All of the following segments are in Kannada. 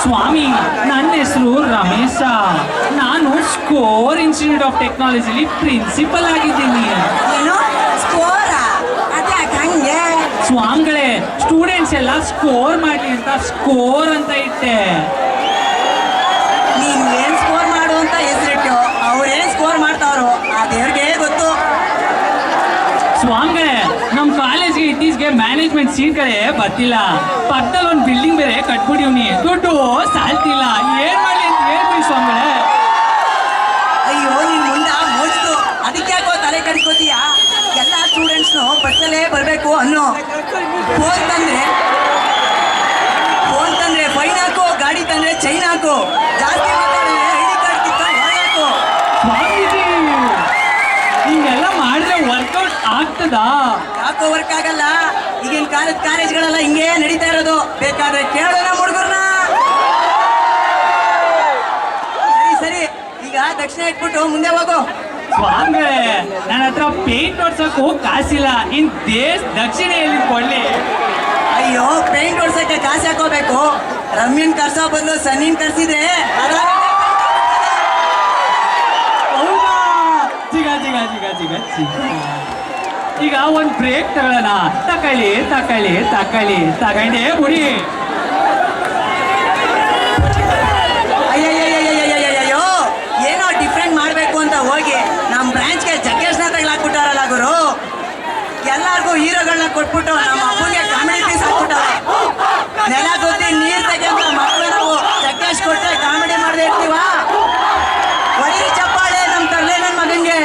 ಸ್ವಾಮಿ, ನನ್ನ ಹೆಸರು ರಮೇಶ. ನಾನು ಸ್ಕೋರ್ ಇನ್ಸ್ಟಿಟ್ಯೂಟ್ ಆಫ್ ಟೆಕ್ನಾಲಜಿಲಿ ಪ್ರಿನ್ಸಿಪಲ್ ಆಗಿದ್ದೀನಿ. ಏನು ಸ್ಕೋರ? ಅದ್ಯಾಕೆ ಹಂಗೆ? ಸ್ವಾಮಿಗಳೇ, ಸ್ಟೂಡೆಂಟ್ಸ್ ಎಲ್ಲ ಸ್ಕೋರ್ ಮಾಡಲಿ ಅಂತ ಸ್ಕೋರ್ ಅಂತ ಇಟ್ಟೆ. ನೀನ್ ಏನ್ ಸ್ಕೋರ್ ಮಾಡು ಅಂತ ಹೆಸರಿಟ್ಟು ಅವ್ರೇನ್ ಸ್ಕೋರ್ ಮಾಡ್ತಾವ್ರು ಆ ದೇವ್ರಿಗೆ ಗೊತ್ತು. ಸ್ವಾಮಿಗಳೇ, ನಮ್ಮ ಕಾಲೇಜ್ಗೆ ಇತ್ತೀಚೆಗೆ ಮ್ಯಾನೇಜ್ಮೆಂಟ್ ಸೀಟ್ಗಳೇ ಬರ್ತಿಲ್ಲ. ಪಕ್ಕದಲ್ಲಿ ಒಂದು ಬಿಲ್ಡಿಂಗ್ ಬೇರೆ ಕಟ್ಬಿಟ್ಟಿವ್ನಿ, ದುಡ್ಡು ಸಾಲ್ತಿಲ್ಲ. ಏನ್ ಮಾಡ್ಲಿ ಅಂತ ಹೇಳ್ಬಿಡಿ ಸ್ವಾಮಿಗಳೇ. ಅಯ್ಯೋ, ನಿನ್ ಮುಂದ ಮೋಜ್ದು, ಅದಕ್ಕೆ ಯಾಕೋ ತಲೆ ಕಡ್ಕೋತೀಯ? ಎಲ್ಲ ಸ್ಟೂಡೆಂಟ್ಸ್ನು ಬಸ್ಸಲ್ಲೇ ಬರ್ಬೇಕು ಅನ್ನೋ. ಫೋನ್ ತಂದ್ರೆ ಫೈನ್ ಹಾಕು, ಗಾಡಿ ತಂದ್ರೆ ಚೈನ್ ಹಾಕು, ಜಾಸ್ತಿ ಮಾತಾಡಿದ್ರೆ ಐಡಿ ಕಾರ್ಡ್ ಕಿತ್ಕೊಂಡು ಹಾಕು. ಸ್ವಾಮೀಜಿ, ಹಿಂಗೆಲ್ಲ ಮಾಡಿದ್ರೆ ವರ್ಕೌಟ್ ಆಗ್ತದಾ? ಯಾಕೋ ವರ್ಕ್ ಆಗಲ್ಲ? ಈಗಿನ ಕಾಲದ ಕಾಲೇಜ್ಗಳೆಲ್ಲ ಹಿಂಗೆ ನಡೀತಾ ಇರೋದು. ಬೇಕಾದ್ರೆ ಕೇಳೋಣ ಹುಡುಗರ್ನ. ಸರಿ, ಈಗ ದಕ್ಷಿಣ ಇಟ್ಬಿಟ್ಟು ಮುಂದೆ ಹೋಗು. ಸ್ವಾಮಿಗಳೇ, ನನ್ನ ಹತ್ರ ಪೇಂಟ್ ಹೊಡ್ಸಕ್ಕೂ ಕಾಸಿಲ್ಲ. ಇನ್ ದಕ್ಷಿಣ ಎಲ್ಲಿ ಕೊಡ್ಲಿ? ಅಯ್ಯೋ, ಪೇಂಟ್ ಹೊಡ್ಸಕ್ಕೆ ಕಾಸು ಹಾಕೋಬೇಕು. ರಮ್ಯನ್ ಕರ್ಸೋ ಬದಲು ಸನ್ನಿನ್ ಕರ್ಸಿದ್ರೆ ಹೌದಾ? ಜಿಗ ಜಿಗ ಜಿಗ ಜಿಗ ಜಿಗ. ಈಗ ಒಂದು ಬ್ರೇಕ್ ತಗೊಳ್ಳೋಣ. ತಗೊಂಡೇ ಬಿಡಿ. ಅಯ್ಯಯ್ಯಯ್ಯಯ್ಯಯ್ಯಯ್ಯೋ, ಏನೋ ಡಿಫ್ರೆಂಟ್ ಮಾಡಬೇಕು ಅಂತ ಹೋಗಿ ನಮ್ಮ ಬ್ರಾಂಚ್ಗೆ ಜಗ್ಗೇಶ್ನ ತಗೊಳಾಕ್ಬಿಟ್ಟಾರಲ್ಲ ಗುರು. ಎಲ್ಲರಿಗೂ ಹೀರೋಗಳನ್ನ ಕೊಟ್ಬಿಟ್ಟು ನಮ್ಮ ಅಪ್ಪನಿಗೆ ಕಾಮಿಡಿ ಪೀಸ್ ಹಾಕ್ಬಿಟ್ಟಾರ. ನೆಲ ಗೊತ್ತಿ ನೀರು ತೆಗೆಂತ ಮಕ್ಕಳು ನಾವು ಜಗ್ಗೇಶ್ ಕೊಟ್ಟರೆ ಕಾಮಿಡಿ ಮಾಡದೆ ಇರ್ತೀವ? ಒಳ್ಳೆ ಚಪ್ಪಾಳೆ ನಮ್ಮ ತರಲೆ ನನ್ನ ಮಗನಿಗೆ.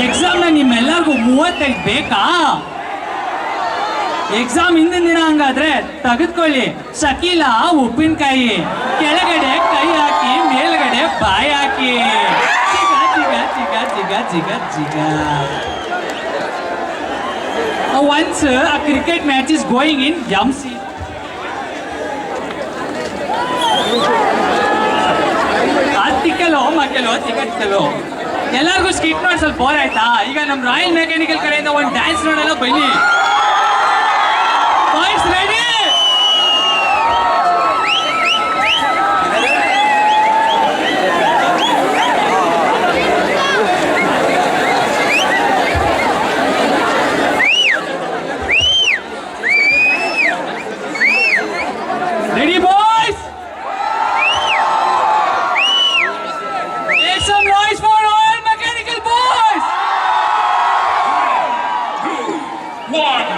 ಎಕ್ಸಾಮ್ನ ನಿಮ್ಮೆಲ್ಲರಿಗೂ 35 ಬೇಕಾ? ಎಕ್ಸಾಮ್ ಹಿಂದಿನ ದಿನ ಹಂಗಾದ್ರೆ ತೆಗೆದುಕೊಳ್ಳಿ. ಶಕೀಲ ಉಪ್ಪಿನಕಾಯಿ, ಕೆಳಗಡೆ ಕೈ ಹಾಕಿ, ಮೇಲ್ಗಡೆ ಬಾಯಿ ಹಾಕಿ. ಜಿಗ ಜಿಗ ಜಿಗ ಜಿಗ ಜಿಗ ಜಿಗ. Once a cricket match is going in MC. ತಿಕ್ಕಲು ಎಲ್ಲರಿಗೂ ಸ್ಕಿಟ್ ನೋಡಿ ಸ್ವಲ್ಪ ಬೋರ್ ಆಯ್ತಾ? ಈಗ ನಮ್ಮ ರಾಯಲ್ ಮೆಕ್ಯಾನಿಕಲ್ ಕಡೆಯಿಂದ ಒಂದು ಡ್ಯಾನ್ಸ್ ನೋಡೋಣ ಬನ್ನಿ. Boys ready? Ready boys? Make some noise for all mechanical boys. 1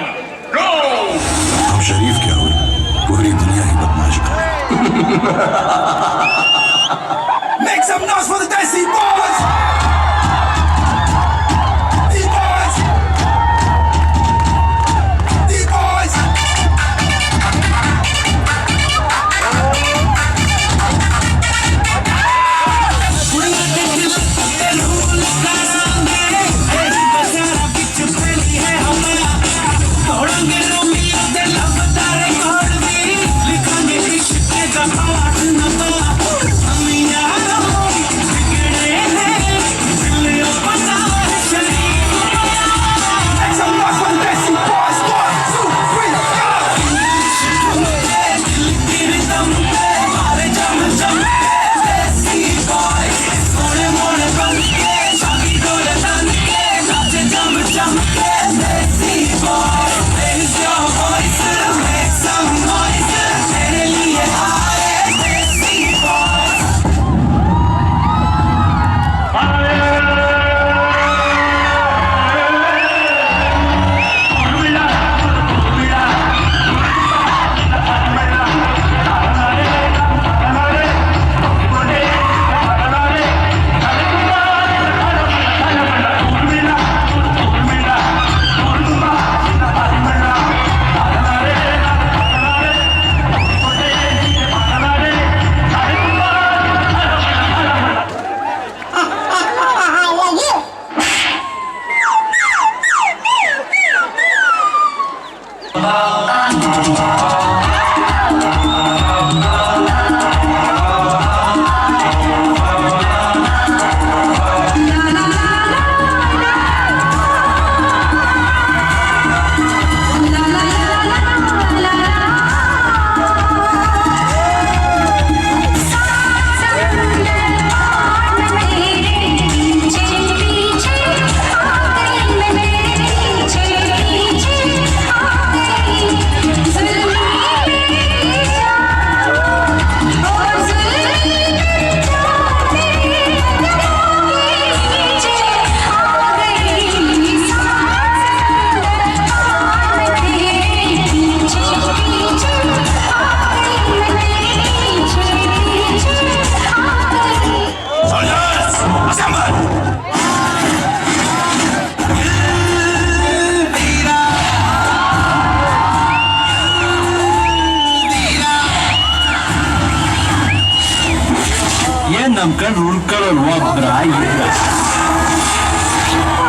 ನಂಬ್ಕೊಂಡು ಉಳ್ಕೊಳ್ಳೋರು ಒಬ್ರ ಇಬ್ರ.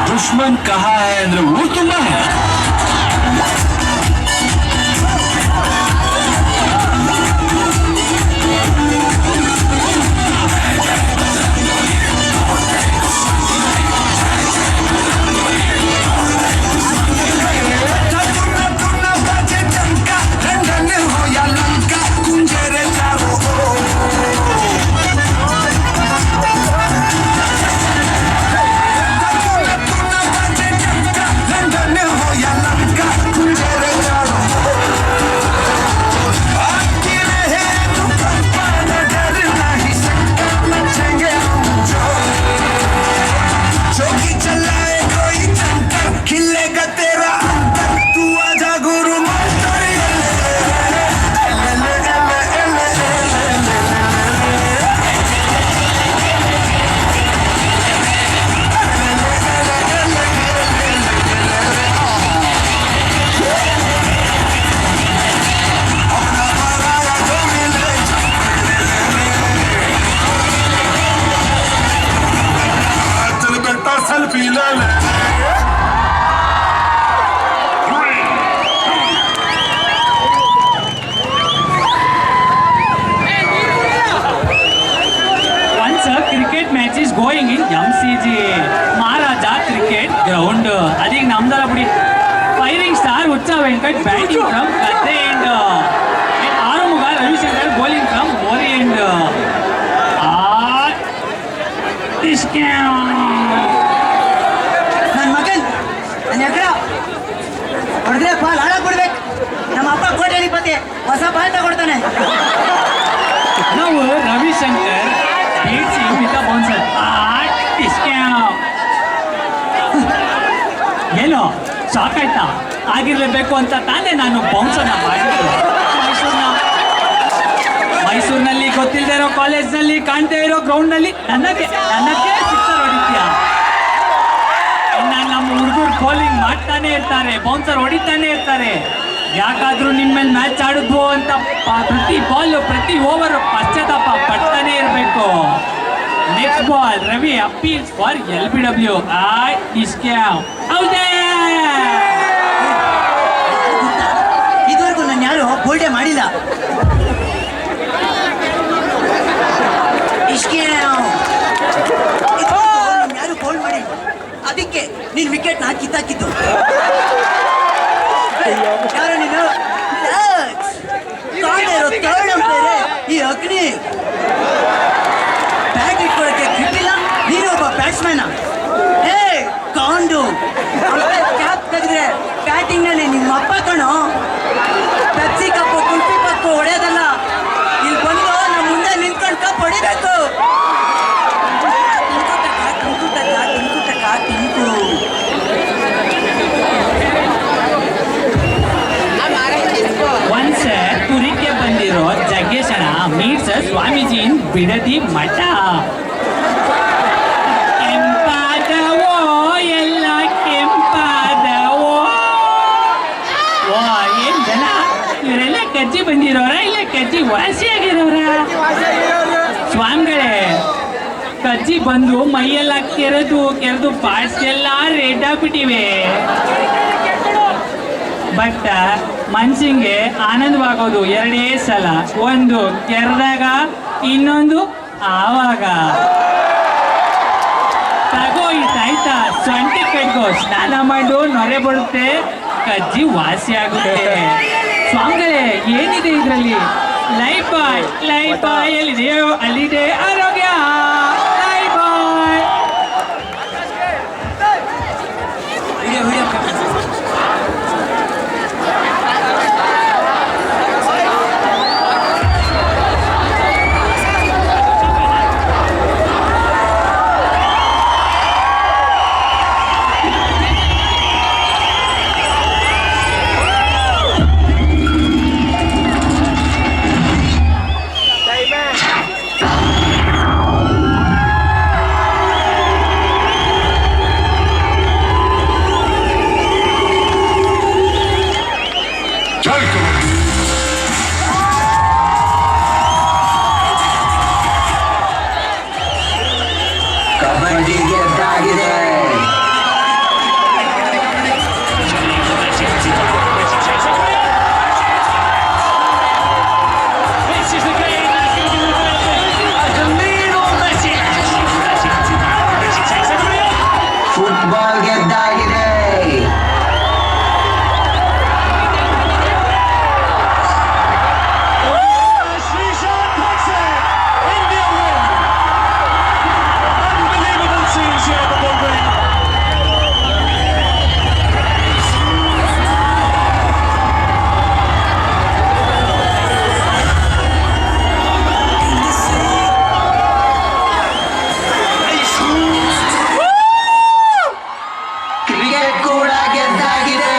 ದುಶ್ಮನ್ ಕಹಾ ಹೈ ಅಂದ್ರೆ ಊರ್ ತುಂಬಾ high. Going in MCG Maharaja cricket ground ಅದೀಗ ನಮ್ದಲ್ಲ ಬಿಡಿ. Firing star Huccha Venkat batting from ಗದ್ದೆ end, Arumuga Ravishankar bowling from mori end. ನನ್ನ ಮಗನ್ ನನ್ನ ಎಕರ ಹೊಡೆದ್ರೆ ಬಾಲ್ ಹಾಳಾಗ್ ಬಿಡ್ಬೇಕು. ನಮ್ಮ ಅಪ್ಪ ಕೋಟ್ಯಾಧಿಪತಿ ಹೊಸ ಬಾಲ್ ತಗೊಡ್ತಾನೆ. ನಾವು Ravishankar beats him with a bouncer. ಏನೋ ಶಾಕ್ ಆಯ್ತಾ? ಆಗಿರ್ಲೇಬೇಕು ಅಂತ ತಾನೇ ನಾನು ಬೌನ್ಸರ್ನ ಮಾಡಿದ್ದು. ಮೈಸೂರಿನಲ್ಲಿ ಗೊತ್ತಿಲ್ಲದೆ ಇರೋ ಕಾಲೇಜ್ನಲ್ಲಿ ಕಾಣ್ತಾ ಇರೋ ಗ್ರೌಂಡ್ನಲ್ಲಿ ನನಗೆ ಸಿಕ್ಸರ್ ಹೊಡಿತೀಯಾ? ನಮ್ಮ ಹುಡುಗರು ಬೌಲಿಂಗ್ ಮಾಡ್ತಾನೆ ಇರ್ತಾರೆ, ಬೌನ್ಸರ್ ಹೊಡಿತಾನೆ ಇರ್ತಾರೆ. ಯಾಕಾದ್ರೂ ನಿಮ್ಮ ಮೇಲೆ ಮ್ಯಾಚ್ ಆಡಿದ್ವು ಅಂತ ಪ್ರತಿ ಬಾಲ್ ಪ್ರತಿ ಓವರ್ ಪಶ್ಚಾತ್ತಾಪ ಪಡ್ತಾನೆ ಇರಬೇಕು. Next ball Ravi appeals for LBW. ಇದುವರೆಗೂ ನಾನು ಯಾರು ಬೋಲ್ಡೇ ಮಾಡಿಲ್ಲ. ಯಾರು ಬೋಲ್ಡ್ ಮಾಡಿಲ್ಲ, ಅದಕ್ಕೆ ನೀನ್ ವಿಕೆಟ್ ನಾ ಕಿತ್ತಾಕಿದ್ದು. ಯಾರು ನೀನು? ಥರ್ಡ್ ಅಂಪೈರ್ ಈ ಅಗ್ನಿ. ಬ್ಯಾಟ್ ಇಟ್ಕೊಳ್ಳೋಕೆ ಬಿಟ್ಟಿಲ್ಲ, ನೀನು ಒಬ್ಬ ಬ್ಯಾಟ್ಸ್ಮನ್. ಹೇ ಕಾಂಡು ಕ್ಯಾಪ್ ತೆಗೆದ್ರೆ ಬ್ಯಾಟಿಂಗ್ ನಲ್ಲಿ ನಿಮ್ಮ ಅಪ್ಪ ಕಣೋ. ಪೆಪ್ಸಿ ಕಪ್ಪು ಕುಲ್ಫಿ ಕಪ್ಪು ಹೊಡೆಯೋದಲ್ಲ, ಇಲ್ಲಿ ಬಂದು ನಮ್ಮ ಮುಂದೆ ನಿಂತ್ಕೊಂಡು ಕಪ್ ಹೊಡಿಬೇಕು. ಒನ್ಸ್ ಕುರಿಕೆ ಬಂದಿರೋ ಜಗ್ಗೇಶನ ಮೀಟ್ಸ್ ಸ್ವಾಮೀಜಿ ಇನ್ ಬಿಡದಿ ಮಠ. ಕೆಂಪಾದವೋ ಎಲ್ಲ ಕೆಂಪಾದವೋ. ಏನ್ ಜನ ಇವರೆಲ್ಲ ಕಜ್ಜಿ ಬಂದಿರೋರ ಇಲ್ಲ ಕಜ್ಜಿ ವಾಸಿಯಾಗಿರೋರ? ಸ್ವಾಮಿಗಳೇ, ಕಜ್ಜಿ ಬಂದು ಮೈಯೆಲ್ಲ ಕೆರೆದು ಪಾರ್ಟ್ಸ್ ಎಲ್ಲ ರೆಡ್ ಆಗ್ಬಿಟ್ಟಿವೆ. ಬಟ್ ಮನ್ಸಿಂಗೆ ಆನಂದವಾಗೋದು ಎರಡೇ ಸಲ, ಒಂದು ಕೆರೆದಾಗ, ಇನ್ನೊಂದು ಆವಾಗ. ತಗೋ ಇದಾಯ್ತಾ, ಸೊಂಟಿ ಕಟ್ಗೋ, ಸ್ನಾನ ಮಾಡು, ನೊರೆ ಬರುತ್ತೆ, ಕಜ್ಜಿ ವಾಸಿ ಆಗುತ್ತೆ. ಸ್ವಾಮಿಗಳೇ, ಏನಿದೆ ಇದರಲ್ಲಿ? ಲೈಫ್ ಬಾಯ್ ಎಲ್ಲಿದೆಯೋ ಅಲ್ಲಿದೆ ಆರೋಗ್ಯ. ಲೈಫ್ ಬಾಯ್ ಕಬಡ್ಡಿ ಗೆದ್ದಾಗಿದೆ. ಫುಟ್ಬಾಲ್ ಗೆದ್ದಾಗಿದೆ. ಕ್ರಿಕೆಟ್ ಕೂಡ ಗೆದ್ದಾಗಿದೆ.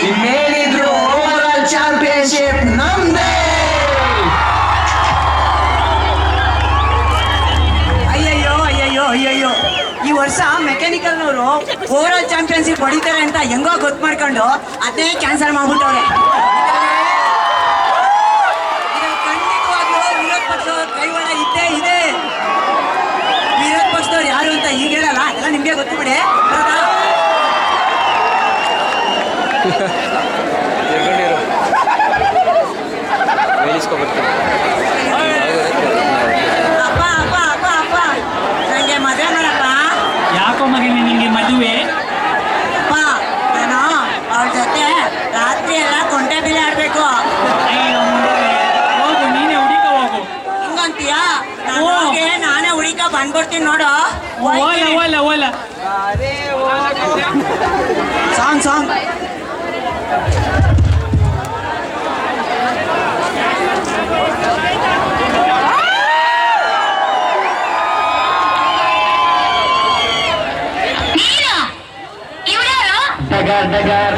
ಇನ್ನೇನಿದ್ರು ಓವರ್ ಆಲ್ ಚಾಂಪಿಯನ್ಶಿಪ್ ನಮ್ದೇ. ಅಯ್ಯಯ್ಯೋ ಅಯ್ಯಯ್ಯೋ ಅಯ್ಯಯ್ಯೋ, ಈ ವರ್ಷ ಮೆಕ್ಯಾನಿಕಲ್ನವರು ಓವರ್ ಆಲ್ ಚಾಂಪಿಯನ್ಶಿಪ್ ಹೊಡಿತಾರೆ ಅಂತ ಹೆಂಗೋ ಗೊತ್ತು ಮಾಡ್ಕೊಂಡು ಅದೇ ಕ್ಯಾನ್ಸಲ್ ಮಾಡ್ಬಿಟ್ಟವ್ರೆ. ಖಂಡಿತವಾಗ್ಲೂ ವಿರೋಧ ಪಕ್ಷದವ್ರ ಕೈವಾಡ ಇದ್ದೇ ಇದೆ. ವಿರೋಧ ಪಕ್ಷದವ್ರು ಯಾರು ಅಂತ ಈಗ ಹೇಳಲ್ಲ, ಎಲ್ಲ ನಿಮ್ಗೆ ಗೊತ್ತು ಬಿಡಿ. ಹೌದಾ? ಅಪ್ಪ ಅಪ್ಪ ಅಪ್ಪ ಅಪ್ಪ, ನಂಗೆ ಮದುವೆ ಮಾಡಪ್ಪ. ಯಾಕೋ ಮಗನೇ ನಿಂಗೆ ಮದುವೆ? ಅಪ್ಪ, ನಾನು ಅವ್ರ ಜೊತೆ ರಾತ್ರಿ ಎಲ್ಲ ಕೊಂಟೆ ಬಿಲ್ ಆಡ್ಬೇಕು. ಅಯ್ಯೋ ಮಗನೇ, ಹೋಗು ನೀನೇ ಹುಡುಕ ಹೋಗು. ಹಿಂಗಂತೀಯಾ? ನಾನು ಓ. ಹೋಗಿ ನಾನೇ ಹುಡುಕ ಬಂದ್ಬಿಡ್ತೀನಿ ನೋಡು. ಓಲ ಓಲ ಓಲ. Song song. ಡಗರ್ ಡಗರ್